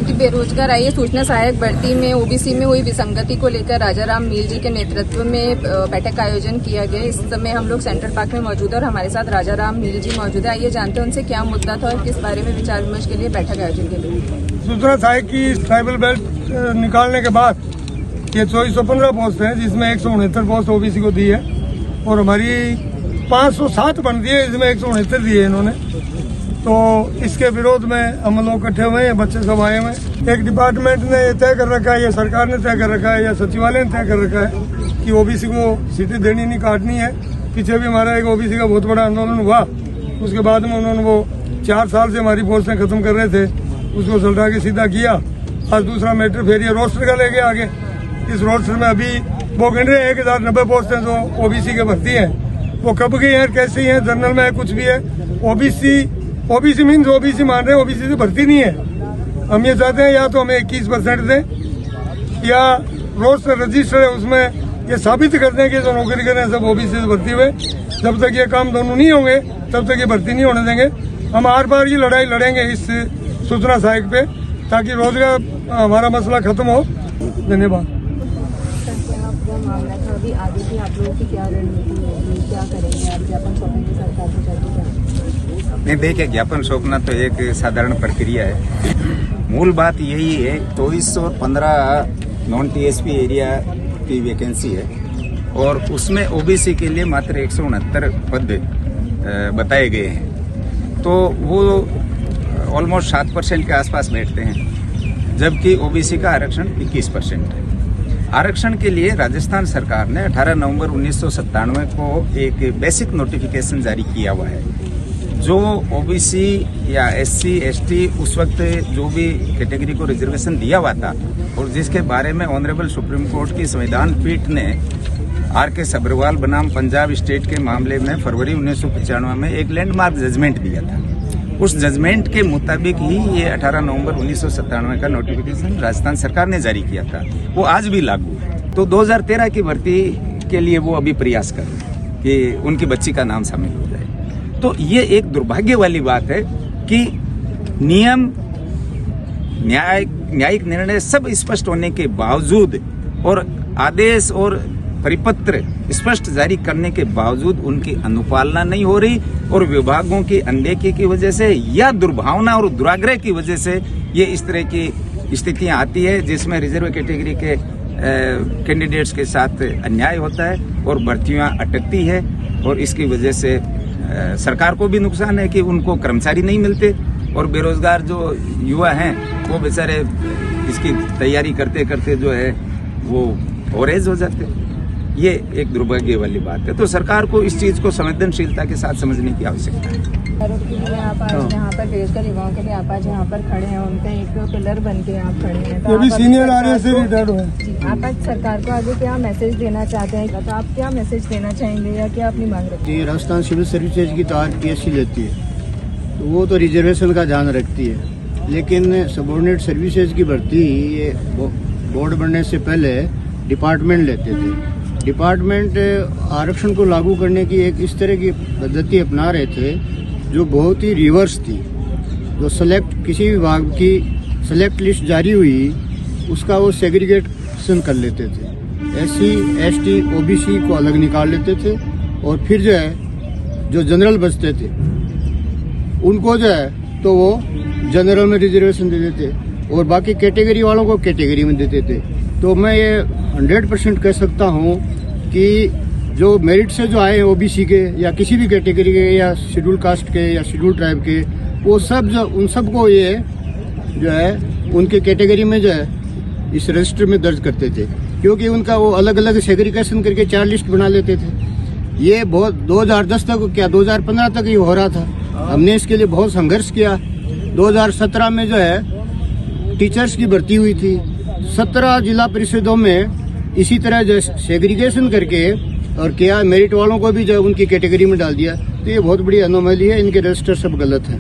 कि बेरोजगार आईएएस सूचना सहायक भर्ती में ओबीसी में हुई विसंगति को लेकर राजाराम मील जी के नेतृत्व में बैठक का आयोजन किया गया। इस समय हम लोग सेंट्रल पार्क में मौजूद है और हमारे साथ राजाराम मील जी मौजूद है। आइए जानते हैं उनसे क्या मुद्दा था और किस बारे में विचार विमर्श के लिए बैठक आयोजन की गई। सूचना सहायक की ट्राइबल बेल्ट निकालने के बाद ये 2415 पोस्ट है, जिसमें 169 पोस्ट ओबीसी को दी है और हमारी 507 बनती है, इसमें 169 दी है इन्होंने। तो इसके विरोध में हम लोग इकट्ठे हुए हैं, बच्चे सब आए हुए हैं। एक डिपार्टमेंट ने ये तय कर रखा है, या सरकार ने तय कर रखा है, या सचिवालय ने तय कर रखा है कि ओबीसी को सीटें देनी नहीं, काटनी है। पीछे भी हमारा एक ओबीसी का बहुत बड़ा आंदोलन हुआ, उसके बाद में उन्होंने वो 4 साल से हमारी पोस्टें खत्म कर रहे थे, उसको सल्टा के सीधा किया। आज दूसरा मैटर फिर ये रोस्टर का लेके आगे। इस रोस्टर में अभी वो गिन रहे हैं 1090 पोस्टें जो ओबीसी के भर्ती हैं, वो कब की हैं, कैसी हैं, जनरल में है, कुछ भी है। ओबीसी मीन्स ओबीसी मान रहे हैं, ओबीसी से भर्ती नहीं है। हम ये चाहते हैं या तो हमें 21% दें, या रोस्टर रजिस्टर है उसमें ये साबित कर दें कि जो नौकरी कर रहे हैं सब ओबीसी से भर्ती हुए। जब तक ये काम दोनों नहीं होंगे तब तक ये भर्ती नहीं होने देंगे। हम हर बार ये लड़ाई लड़ेंगे इस सूचना सहायक पे, ताकि रोजगार हमारा मसला खत्म हो। धन्यवाद। मामला था अभी आगे की आप लोगों की क्या रणनीति होगी, क्या करेंगे आप? ज्ञापन सौंपेंगे सरकार को जाके? नहीं, देखिए, ज्ञापन सौंपना तो एक साधारण प्रक्रिया है। मूल बात यही है, 2415 नॉन टीएसपी एरिया की वैकेंसी है और उसमें ओबीसी के लिए मात्र 169 पद बताए गए हैं। तो वो ऑलमोस्ट 7% के आसपास बैठते हैं, जबकि ओबीसी का आरक्षण 21% है। आरक्षण के लिए राजस्थान सरकार ने 18 नवंबर 1997 को एक बेसिक नोटिफिकेशन जारी किया हुआ है, जो ओबीसी या एससी एसटी उस वक्त जो भी कैटेगरी को रिजर्वेशन दिया हुआ था और जिसके बारे में ऑनरेबल सुप्रीम कोर्ट की संविधान पीठ ने आर.के. सब्रवाल बनाम पंजाब स्टेट के मामले में फरवरी 1995 में एक लैंडमार्क जजमेंट दिया था। उस जजमेंट के मुताबिक ही ये 18 नवंबर 1997 का नोटिफिकेशन राजस्थान सरकार ने जारी किया था, वो आज भी लागू है। तो 2013 की भर्ती के लिए वो अभी प्रयास कर रहे हैं कि उनकी बच्ची का नाम शामिल हो जाए। तो ये एक दुर्भाग्य वाली बात है कि नियम, न्यायिक निर्णय सब स्पष्ट होने के बावजूद और आदेश और परिपत्र स्पष्ट जारी करने के बावजूद उनकी अनुपालना नहीं हो रही और विभागों की अनदेखी की वजह से या दुर्भावना और दुराग्रह की वजह से ये इस तरह की स्थितियां आती है, जिसमें रिजर्व कैटेगरी के कैंडिडेट्स के साथ अन्याय होता है और भर्तियां अटकती है। और इसकी वजह से सरकार को भी नुकसान है कि उनको कर्मचारी नहीं मिलते और बेरोजगार जो युवा हैं वो बेचारे इसकी तैयारी करते करते जो है वो ओरेज हो जाते हैं। ये एक दुर्भाग्य वाली बात है। तो सरकार को इस चीज को संवेदनशीलता के साथ समझने की आवश्यकता है। आप आज यहाँ पर बेरोजगार युवाओं के लिए आप आज यहाँ पर खड़े हैं, उनका एक पिलर बन के आप खड़े हैं। ये भी सीनियर आरएएस से रिटायर्ड हुए। आप आज सरकार को आगे क्या मैसेज देना चाहते हैं? तो आप क्या मैसेज देना चाहेंगे या क्या अपनी मांग रखते हैं? राजस्थान सिविल सर्विसेज की तो आरटीएससी लेती है, तो वो तो रिजर्वेशन का ध्यान रखती है, लेकिन सबऑर्डिनेट सर्विसेज की भर्ती ये बोर्ड बनने से पहले डिपार्टमेंट लेते थे। डिपार्टमेंट आरक्षण को लागू करने की एक इस तरह की पद्धति अपना रहे थे जो बहुत ही रिवर्स थी। जो किसी विभाग की सेलेक्ट लिस्ट जारी हुई उसका वो सेग्रीगेशन कर लेते थे, एससी एसटी ओबीसी को अलग निकाल लेते थे और फिर जो है जो जनरल बचते थे उनको जो है तो वो जनरल में रिजर्वेशन दे देते और बाकी कैटेगरी वालों को कैटेगरी में देते थे। तो मैं ये 100% कह सकता हूँ कि जो मेरिट से जो आए ओबीसी के या किसी भी कैटेगरी के या शेड्यूल कास्ट के या शेड्यूल ट्राइब के, वो सब जो उन सबको ये जो है उनके कैटेगरी में जो है इस रजिस्टर में दर्ज करते थे, क्योंकि उनका वो अलग अलग सेग्रीगेशन करके 4 लिस्ट बना लेते थे। ये बहुत 2010 तक क्या 2015 तक ये हो रहा था। हमने इसके लिए बहुत संघर्ष किया। 2017 में जो है टीचर्स की भर्ती हुई थी, 17 जिला परिषदों में इसी तरह जो सेग्रीगेशन करके और क्या मेरिट वालों को भी जो उनकी कैटेगरी में डाल दिया। तो ये बहुत बड़ी अनोमली है, इनके रजिस्टर सब गलत है।